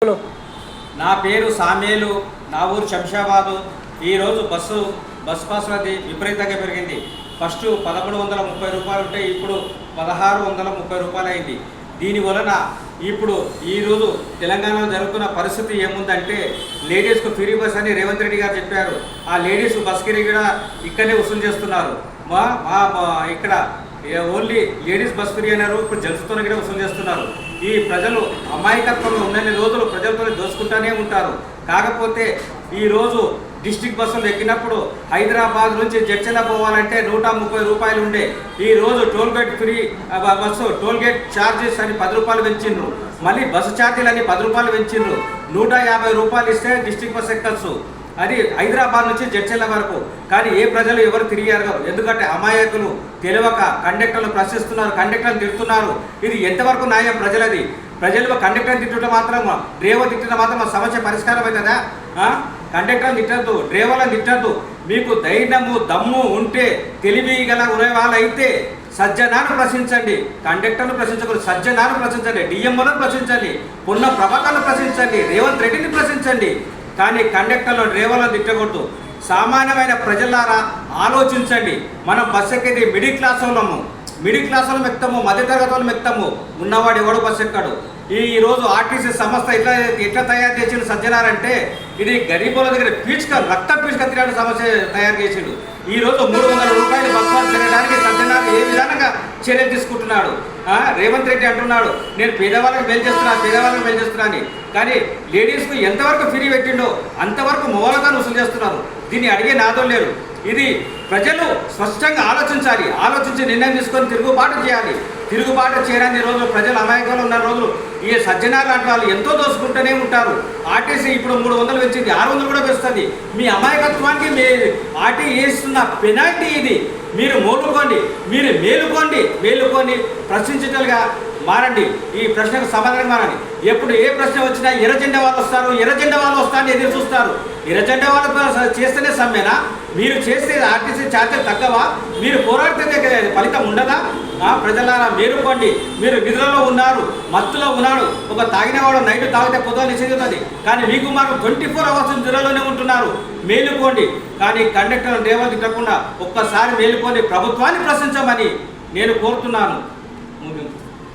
నా పేరు సామేలు, నా ఊరు శంషాబాదు. ఈరోజు బస్సు పాసులది విపరీతంగా పెరిగింది. ఫస్ట్ 1130 రూపాయలు ఉంటే ఇప్పుడు 1630 రూపాయలు అయింది. దీనివలన ఇప్పుడు ఈరోజు తెలంగాణలో జరుగుతున్న పరిస్థితి ఏముందంటే, లేడీస్కు ఫ్రీ బస్ అని రేవంత్ రెడ్డి గారు చెప్పారు. ఆ లేడీస్ బస్ కిరాయి కూడా ఇక్కడనే వసూలు చేస్తున్నారు. ఇక్కడ ఓన్లీ లేడీస్ బస్ ఫ్రీ అన్నారు, ఇప్పుడు జెంట్స్తో కూడా వసూలు చేస్తున్నారు. ఈ ప్రజలు అమాయకత్వంలో ఉన్నన్ని రోజులు ప్రజలతో దోచుకుంటూనే ఉంటారు. కాకపోతే ఈరోజు డిస్ట్రిక్ట్ బస్సులు ఎక్కినప్పుడు హైదరాబాద్ నుంచి జడ్చల పోవాలంటే 130 రూపాయలు ఉండే. ఈరోజు tollgate free bus tollgate charges అని 10 రూపాయలు పెంచిండ్రు. మళ్ళీ బస్సు ఛార్జీలు అని 10 రూపాయలు పెంచిండ్రు. 150 రూపాయలు ఇస్తే డిస్ట్రిక్ట్ బస్ ఎక్కచ్చు. అది హైదరాబాద్ నుంచి జడ్చల వరకు. కానీ ఏ ప్రజలు ఎవరు తిరిగి అడగరు. ఎందుకంటే అమాయకులు తెలియక కండక్టర్లు ప్రశ్నిస్తున్నారు, కండక్టర్లు తిడుతున్నారు. ఇది ఎంతవరకు న్యాయం ప్రజలది? ప్రజలు కండక్టర్ని తిట్టడం మాత్రం, డ్రైవర్ తిట్టడం మాత్రం సమస్య పరిష్కారం అవుతుందా? కండక్టర్ని తిట్టద్దు, డ్రైవర్లను తిట్టద్దు. మీకు ధైర్యము దమ్ము ఉంటే, తెలివి గల వాళ్ళు అయితే సజ్జనాన్ని ప్రశ్నించండి. కండక్టర్ను ప్రశ్నించకూడదు, సజ్జనాన్ని ప్రశ్నించండి, డిఎంఓలను ప్రశ్నించండి, పున్న ప్రభాకర్ను ప్రశ్నించండి, రేవంత్ రెడ్డిని ప్రశ్నించండి. కానీ కండక్టర్లు డ్రైవర్లను తిట్టకూడదు. సామాన్యమైన ప్రజలారా ఆలోచించండి. మనం బస్సు ఎక్కేది మిడిల్ క్లాస్ వాళ్ళం ఎక్కుతాము, మధ్యతరగతి వాళ్ళం ఎక్కుతాము. ఉన్నవాడు ఎవడు బస్సు ఎక్కాడు. ఈరోజు ఆర్టీసీ సంస్థ ఎట్లా తయారు చేసిండు సజ్జనారంటే, ఇది గరీబుల దగ్గర రక్త పీచుక తిరగడం సమస్య తయారు చేసిండు. ఈరోజు 300 రూపాయలు బస్ పాస్ తిరగడానికి సజ్జనారు ఏ విధానంగా చర్యలు తీసుకుంటున్నాడు. రేవంత్ రెడ్డి అంటున్నాడు, నేను పేదవాళ్ళకి మేలు చేస్తున్నా అని. కానీ లేడీస్కు ఎంతవరకు ఫ్రీ పెట్టిండో అంతవరకు మొగలతో వసూలు చేస్తున్నారు. దీన్ని అడిగే నాదో లేరు. ఇది ప్రజలు స్పష్టంగా ఆలోచించి నిర్ణయం తీసుకొని తిరుగుబాటు చేయడానికి రోజులు ప్రజలు అమాయకంలో ఉన్న రోజులు ఈ సజ్జనారు లాంటి వాళ్ళు ఎంతో దోసుకుంటూనే ఉంటారు. ఆర్టీసీ ఇప్పుడు 300 పెంచింది, 600 కూడా పెంచుతుంది. మీ అమాయకత్వానికి మీ ఆర్టీసీ వేస్తున్న పెనాల్టీ ఇది. మీరు మేలుకొని ప్రశ్నించేటలుగా మారండి. ఈ ప్రశ్నకు సమాధానం మారండి. ఎప్పుడు ఏ ప్రశ్న వచ్చినా ఎర్రజెండా వాళ్ళు వస్తారని ఎదురు చూస్తారు. ఎర్రజెండా వాళ్ళు చేస్తేనే సమ్మెనా? మీరు చేస్తే ఆర్టీసీ ఛార్జీలు తగ్గవా? మీరు పోరాడితే ఫలితం ఉండదా? ప్రజలారా మేలుకోండి. మీరు నిధులలో ఉన్నారు, మత్తులో ఉన్నాడు. ఒక తాగినవాడు నైట్ తాగితే పొద్దున నిషేధిస్తుంది. కానీ మీకు మాకు 24 అవర్స్ నిధులలోనే ఉంటున్నారు. మేలుకోండి. కానీ కండక్టర్ డ్రైవర్ తిట్టకుండా ఒక్కసారి మేలుకొని ప్రభుత్వాన్ని ప్రశ్నించమని నేను కోరుతున్నాను.